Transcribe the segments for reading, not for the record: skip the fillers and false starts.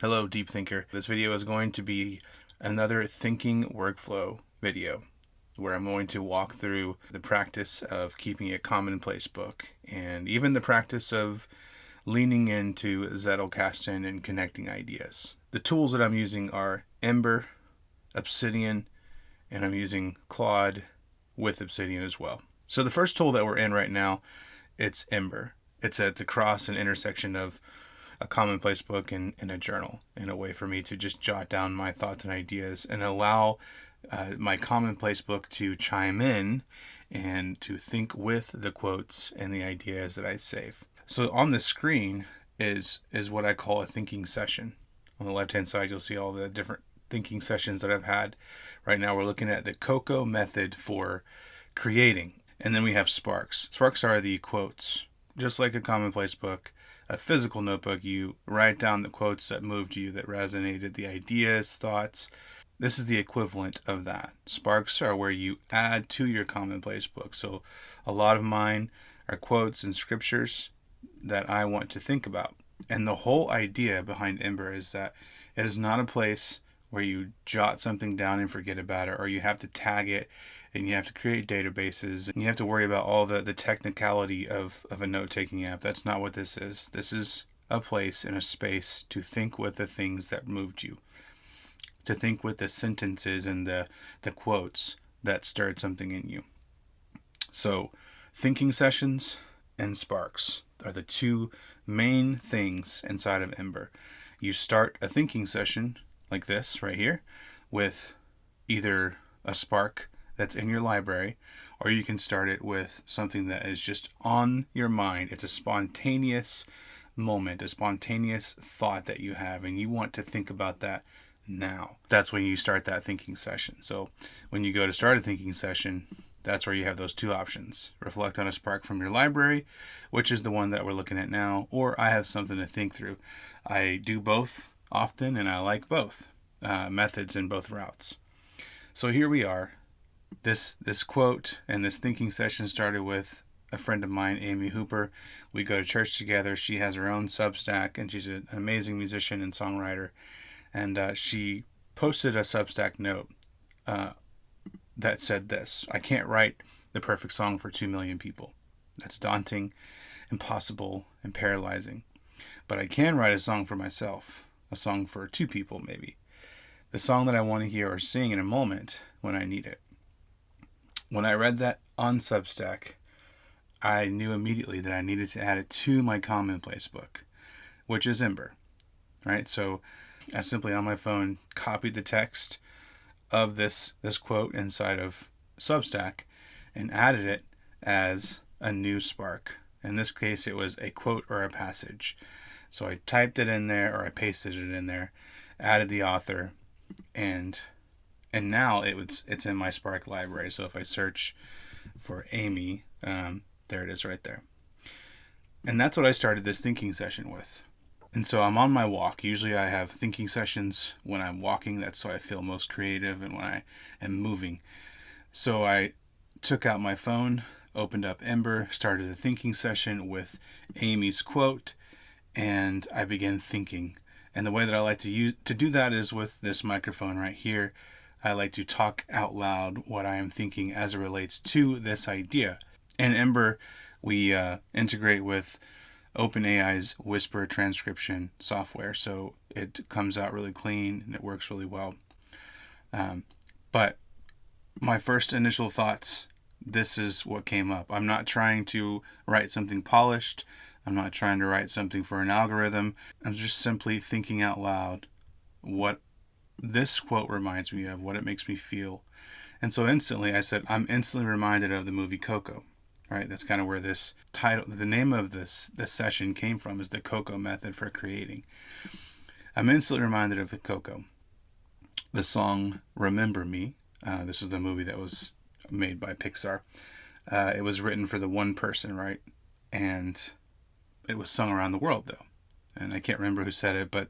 Hello, Deep Thinker. This video is going to be another thinking workflow video where I'm going to walk through the practice of keeping a commonplace book and even the practice of leaning into Zettelkasten and connecting ideas. The tools that I'm using are Ember, Obsidian, and I'm using Claude with Obsidian as well. So the first tool that we're in right now, it's Ember. It's at the cross and intersection of a commonplace book and a journal, in a way for me to just jot down my thoughts and ideas and allow my commonplace book to chime in and to think with the quotes and the ideas that I save. So on the screen is what I call a thinking session. On the left-hand side, you'll see all the different thinking sessions that I've had. Right now, we're looking at the Coco Method for creating. And then we have Sparks. Sparks are the quotes. Just like a commonplace book, a physical notebook, you write down the quotes that moved you, that resonated, the ideas, thoughts. This is the equivalent of that. Sparks are where you add to your commonplace book. So a lot of mine are quotes and scriptures that I want to think about. And the whole idea behind Ember is that it is not a place where you jot something down and forget about it, or you have to tag it and you have to create databases and you have to worry about all the technicality of a note-taking app. That's not what this is. This is a place and a space to think with the things that moved you, to think with the sentences and the quotes that stirred something in you. So thinking sessions and Sparks are the two main things inside of Ember. You start a thinking session like this right here with either a spark that's in your library, or you can start it with something that is just on your mind. It's a spontaneous moment, a spontaneous thought that you have, and you want to think about that now. That's when you start that thinking session. So when you go to start a thinking session, that's where you have those two options. Reflect on a spark from your library, which is the one that we're looking at now, or I have something to think through. I do both often, and I like both methods in both routes. So here we are. This quote and this thinking session started with a friend of mine, Amy Hooper. We go to church together. She has her own Substack, and she's an amazing musician and songwriter. And she posted a Substack note that said this: I can't write the perfect song for 2 million people. That's daunting, impossible, and paralyzing. But I can write a song for myself, a song for 2 people maybe. The song that I want to hear or sing in a moment when I need it. When I read that on Substack, I knew immediately that I needed to add it to my commonplace book, which is Ember, right? So I simply on my phone copied the text of this quote inside of Substack and added it as a new spark. In this case, it was a quote or a passage. So I typed it in there, or I pasted it in there, added the author, and now it's in my Spark library. So if I search for Amy, there it is right there. And that's what I started this thinking session with. And so I'm on my walk. Usually I have thinking sessions when I'm walking. That's so I feel most creative and when I am moving. So I took out my phone, opened up Ember, started a thinking session with Amy's quote, and I began thinking. And the way that I like to do that is with this microphone right here. I like to talk out loud what I am thinking as it relates to this idea. In Ember, we integrate with OpenAI's whisper transcription software, so it comes out really clean and it works really well. But my first initial thoughts, this is what came up. I'm not trying to write something polished. I'm not trying to write something for an algorithm. I'm just simply thinking out loud what this quote reminds me of, what it makes me feel. And so instantly I said, I'm instantly reminded of the movie Coco. Right? That's kind of where this title, the name of this session came from, is the Coco Method for creating. I'm instantly reminded of the Coco. The song Remember Me. This is the movie that was made by Pixar. It was written for the one person, right? And it was sung around the world, though. And I can't remember who said it, but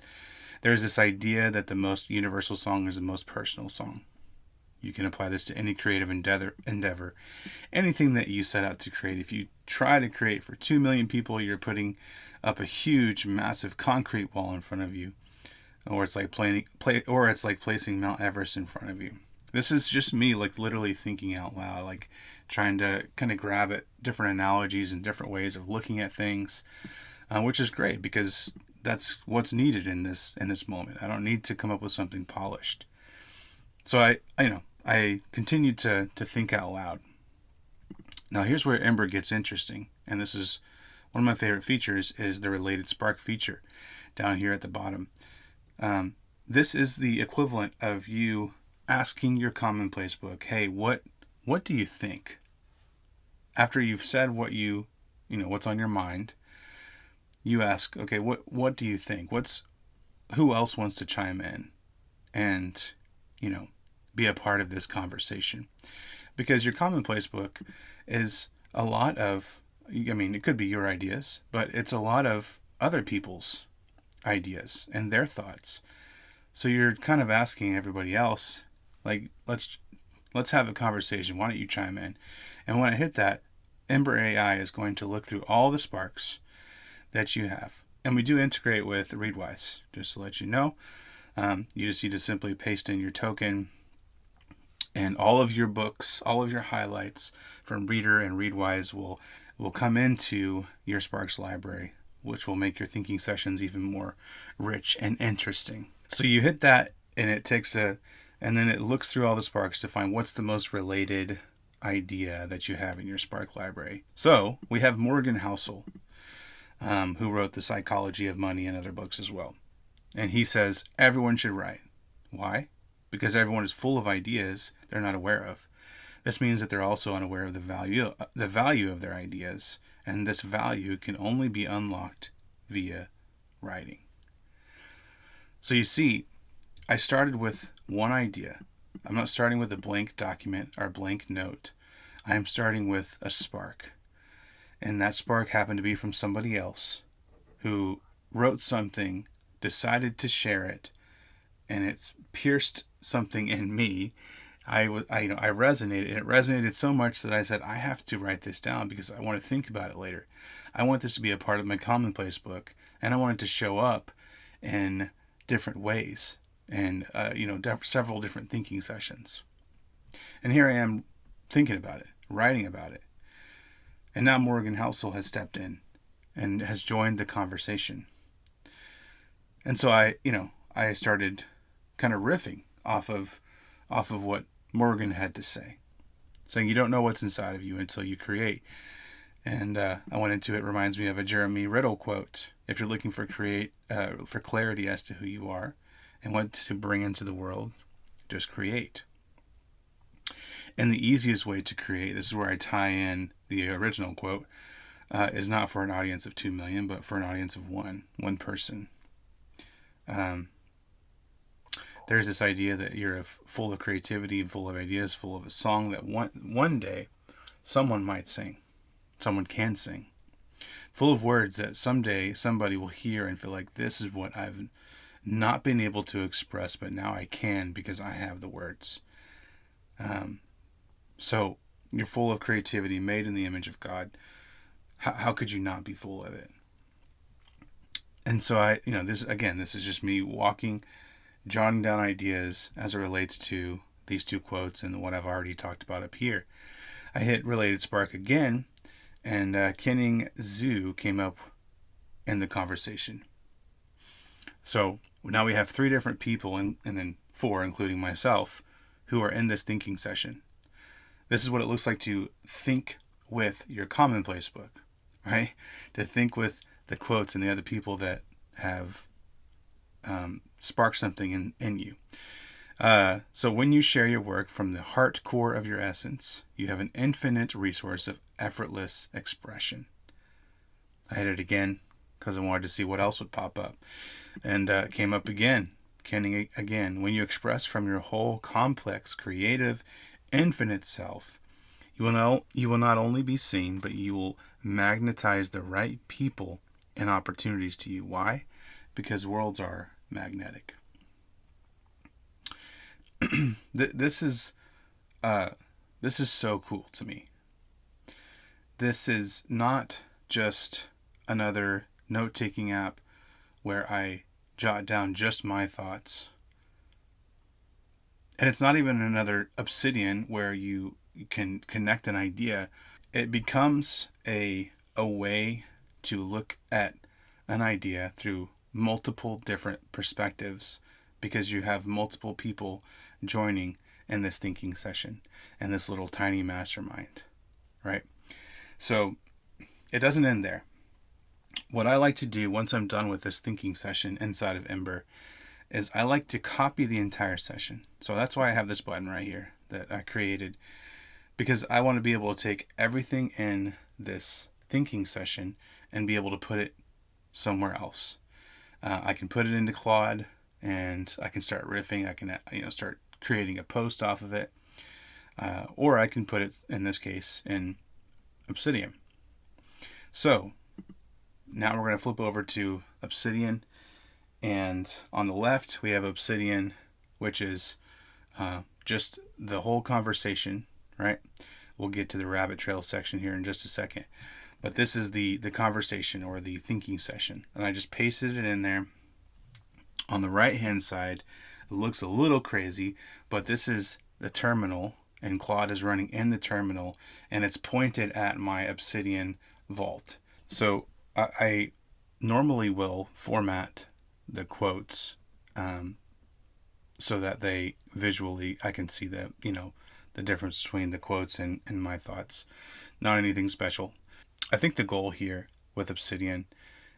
there's this idea that the most universal song is the most personal song. You can apply this to any creative endeavor, anything that you set out to create. If you try to create for 2 million people, you're putting up a huge, massive concrete wall in front of you. or it's like placing Mount Everest in front of you. This is just me, like, literally thinking out loud, like trying to kind of grab at different analogies and different ways of looking at things, which is great because that's what's needed in this moment. I don't need to come up with something polished. So I continued to think out loud. Now here's where Ember gets interesting, and this is one of my favorite features, is the related spark feature down here at the bottom. This is the equivalent of you asking your Commonplace book, hey, what do you think? After you've said what's on your mind, you ask, okay, what do you think? Who else wants to chime in and, be a part of this conversation? Because your Commonplace book is a lot of, it could be your ideas, but it's a lot of other people's ideas and their thoughts. So you're kind of asking everybody else, like, let's have a conversation. Why don't you chime in? And when I hit that, Ember AI is going to look through all the sparks that you have. And we do integrate with Readwise, just to let you know. You just need to simply paste in your token, and all of your books, all of your highlights from Reader and Readwise will come into your Sparks library, which will make your thinking sessions even more rich and interesting. So you hit that, and and then it looks through all the sparks to find what's the most related idea that you have in your Spark library. So we have Morgan Housel, who wrote The Psychology of Money and other books as well. And he says everyone should write. Why? Because everyone is full of ideas they're not aware of. This means that they're also unaware of the value of their ideas, and this value can only be unlocked via writing. So you see, I started with one idea. I'm not starting with a blank document or blank note. I'm starting with a spark. And that spark happened to be from somebody else who wrote something, decided to share it, and it's pierced something in me. I resonated, and it resonated so much that I said, I have to write this down because I want to think about it later. I want this to be a part of my Commonplace book, and I want it to show up in different ways and, several different thinking sessions. And here I am thinking about it, writing about it. And now Morgan Housel has stepped in and has joined the conversation. And so I started kind of riffing off of what Morgan had to say, saying you don't know what's inside of you until you create. And I went into it. Reminds me of a Jeremy Riddle quote: "If you're looking for clarity as to who you are and what to bring into the world, just create." And the easiest way to create, this is where I tie in the original quote, is not for an audience of 2 million, but for an audience of one person. There's this idea that you're full of creativity, full of ideas, full of a song that one day someone might sing. Someone can sing. Full of words that someday somebody will hear and feel like, this is what I've not been able to express, but now I can because I have the words. So you're full of creativity, made in the image of God. How could you not be full of it? And so this is just me jotting down ideas as it relates to these two quotes and what I've already talked about up here. I hit related spark again, and Kenning Zhu came up in the conversation. So now we have 3 different people, and then 4, including myself, who are in this thinking session. This is what it looks like to think with your Commonplace book, right? To think with the quotes and the other people that have sparked something in you. So when you share your work from the heart core of your essence, you have an infinite resource of effortless expression. I hit it again because I wanted to see what else would pop up. And it came up again. Kenning again. When you express from your whole complex, creative, infinite self, you will not only be seen, but you will magnetize the right people and opportunities to you. Why? Because worlds are magnetic. This is so cool to me. This is not just another note-taking app where I jot down just my thoughts. And it's not even another Obsidian where you can connect an idea. It becomes a way to look at an idea through multiple different perspectives, because you have multiple people joining in this thinking session and this little tiny mastermind, right? So it doesn't end there. What I like to do once I'm done with this thinking session inside of Ember is I like to copy the entire session. So that's why I have this button right here that I created, because I want to be able to take everything in this thinking session and be able to put it somewhere else. I can put it into Claude and I can start riffing. I can start creating a post off of it, or I can put it, in this case, in Obsidian. So now we're going to flip over to Obsidian, and on the left we have Obsidian, which is just the whole conversation, right? We'll get to the rabbit trail section here in just a second. But this is the conversation or the thinking session. And I just pasted it in there. On the right hand side, it looks a little crazy, but this is the terminal, and Claude is running in the terminal, and it's pointed at my Obsidian vault. So I normally will format the quotes so that they visually, I can see the difference between the quotes and my thoughts. Not anything special. I think the goal here with Obsidian,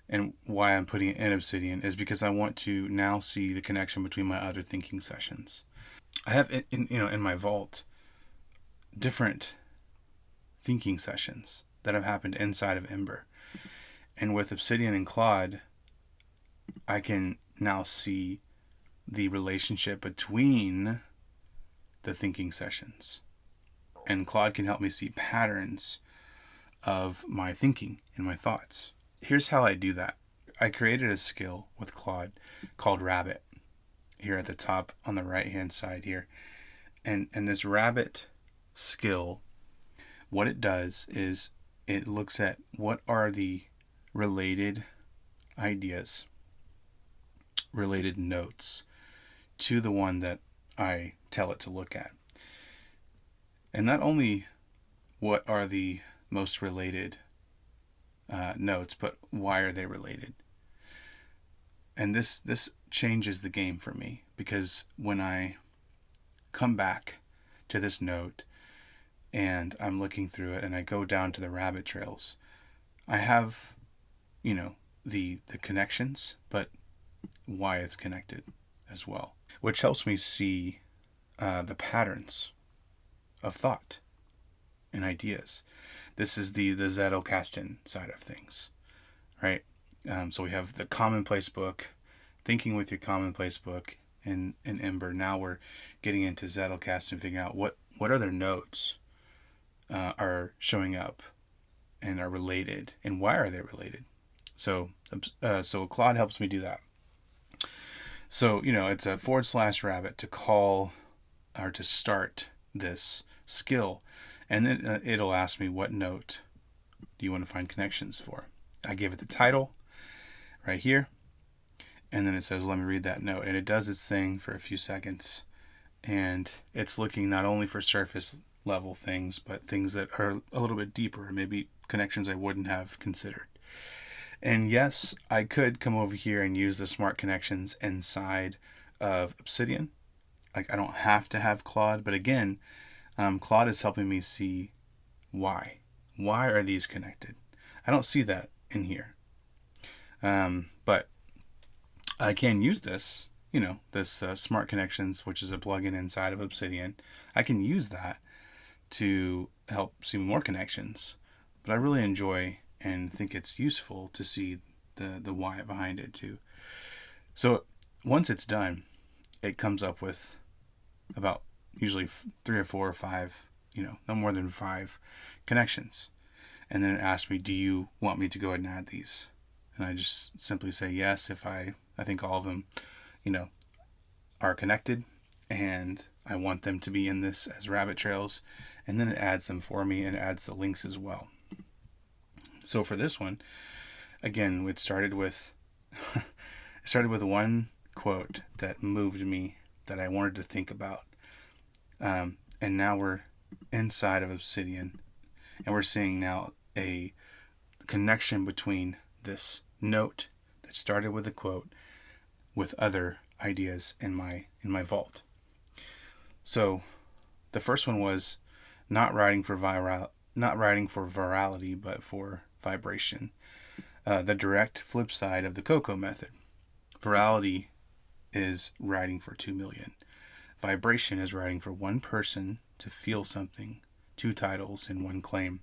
and why I'm putting it in Obsidian, is because I want to now see the connection between my other thinking sessions. I have in my vault different thinking sessions that have happened inside of Ember. And with Obsidian and Claude, I can now see the relationship between the thinking sessions. And Claude can help me see patterns of my thinking and my thoughts. Here's how I do that. I created a skill with Claude called Rabbit here at the top on the right hand side here. And this Rabbit skill, what it does is it looks at what are the related ideas, related notes to the one that I tell it to look at. And not only what are the most related notes, but why are they related? And this changes the game for me, because when I come back to this note and I'm looking through it and I go down to the rabbit trails, I have the connections, but why it's connected as well, which helps me see the patterns of thought and ideas. This is the Zettelkasten side of things, right? So we have the Commonplace book, Thinking with Your Commonplace book, in Ember. Now we're getting into Zettelkasten, figuring out what other notes are showing up and are related, and why are they related. So Claude helps me do that. So it's a /rabbit to call or to start this skill. And then it'll ask me, what note do you want to find connections for? I give it the title right here. And then it says, let me read that note. And it does its thing for a few seconds. And it's looking not only for surface level things, but things that are a little bit deeper, maybe connections I wouldn't have considered. And yes, I could come over here and use the smart connections inside of Obsidian. Like, I don't have to have Claude, but again, Claude is helping me see why. Why are these connected? I don't see that in here. But I can use this, this Smart Connections, which is a plugin inside of Obsidian. I can use that to help see more connections. But I really enjoy and think it's useful to see the why behind it too. So once it's done, it comes up with about usually 3 or 4 or 5, no more than 5 connections. And then it asks me, do you want me to go ahead and add these? And I just simply say yes if I think all of them, are connected and I want them to be in this as rabbit trails. And then it adds them for me and adds the links as well. So for this one, again, it started with It started with one quote that moved me, that I wanted to think about. And now we're inside of Obsidian, and we're seeing now a connection between this note that started with a quote with other ideas in my vault. So the first one was not writing for virality, but for vibration. The direct flip side of the Coco Method. Virality is writing for 2 million. Vibration is writing for one person to feel something, 2 titles in one claim.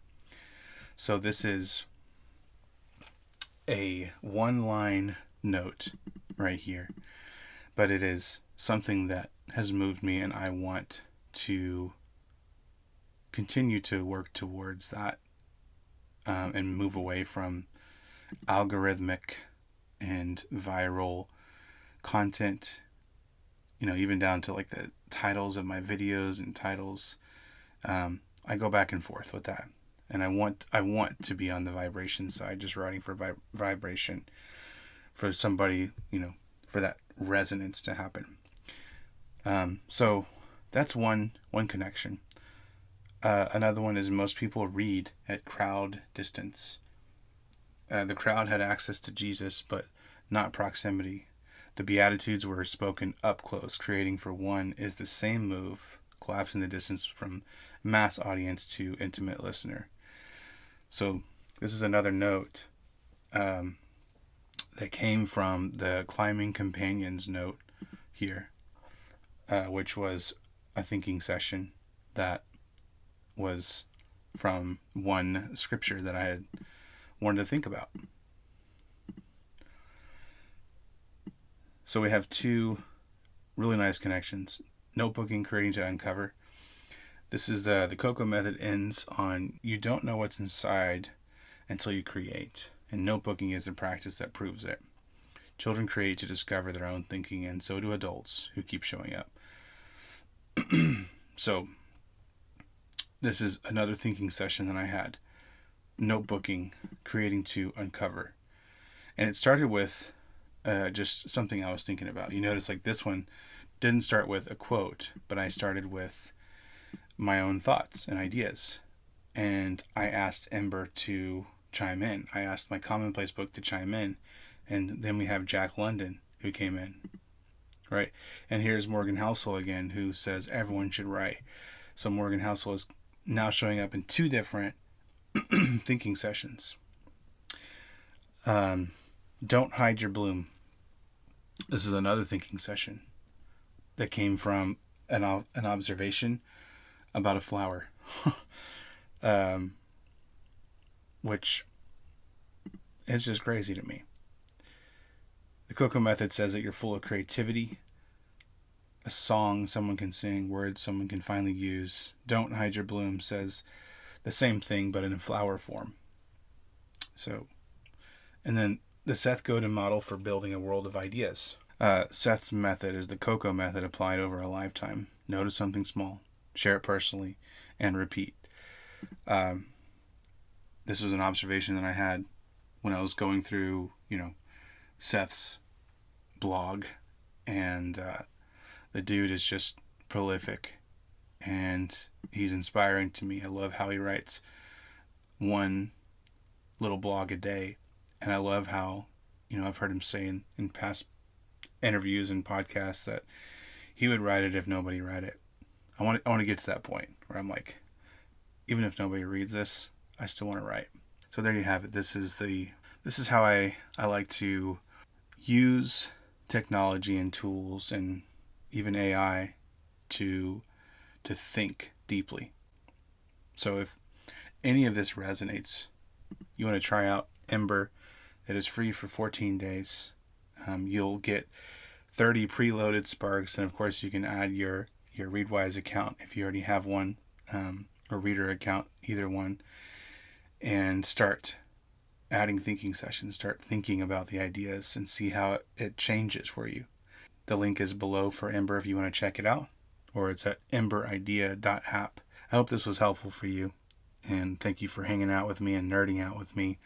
So this is a one-line note right here, but it is something that has moved me, and I want to continue to work towards that, and move away from algorithmic and viral content, even down to like the titles of my videos and titles. I go back and forth with that, and I want to be on the vibration side, just writing for vibration, for somebody, for that resonance to happen. So that's one connection. Another one is most people read at crowd distance. The crowd had access to Jesus, but not proximity. The Beatitudes were spoken up close. Creating for one is the same move, collapsing the distance from mass audience to intimate listener. So this is another note that came from the Climbing Companions note here, which was a thinking session that was from one scripture that I had wanted to think about. So we have 2 really nice connections. Notebooking, creating to uncover. This is the Coco Method ends on, you don't know what's inside until you create. And notebooking is the practice that proves it. Children create to discover their own thinking, and so do adults who keep showing up. So this is another thinking session that I had. Notebooking, creating to uncover. And it started with just something I was thinking about. You notice like this one didn't start with a quote, but I started with my own thoughts and ideas. And I asked Ember to chime in. I asked my Commonplace book to chime in. And then we have Jack London who came in. Right? And here's Morgan Housel again, who says everyone should write. So Morgan Housel is now showing up in 2 different thinking sessions. Don't hide your bloom. This is another thinking session that came from an observation about a flower, which is just crazy to me. The Coco Method says that you're full of creativity, a song someone can sing, words someone can finally use. Don't hide your bloom says the same thing, but in a flower form. So, and then the Seth Godin model for building a world of ideas. Seth's method is the Coco Method applied over a lifetime. Notice something small, share it personally, and repeat. This was an observation that I had when I was going through, Seth's blog, and the dude is just prolific, and he's inspiring to me. I love how he writes one little blog a day, and I love how, I've heard him say in past interviews and podcasts that he would write it if nobody read it. I want to get to that point where I'm like, even if nobody reads this, I still want to write. So there you have it. This is how I like to use technology and tools and even AI to think deeply. So if any of this resonates, you want to try out Ember. It is free for 14 days. You'll get 30 preloaded sparks, and of course you can add your Readwise account if you already have one, or Reader account, either one, and start adding thinking sessions. Start thinking about the ideas and see how it changes for you. The link is below for Ember if you want to check it out, or it's at emberidea.app. I hope this was helpful for you, and thank you for hanging out with me and nerding out with me,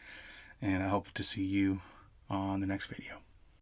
and I hope to see you on the next video.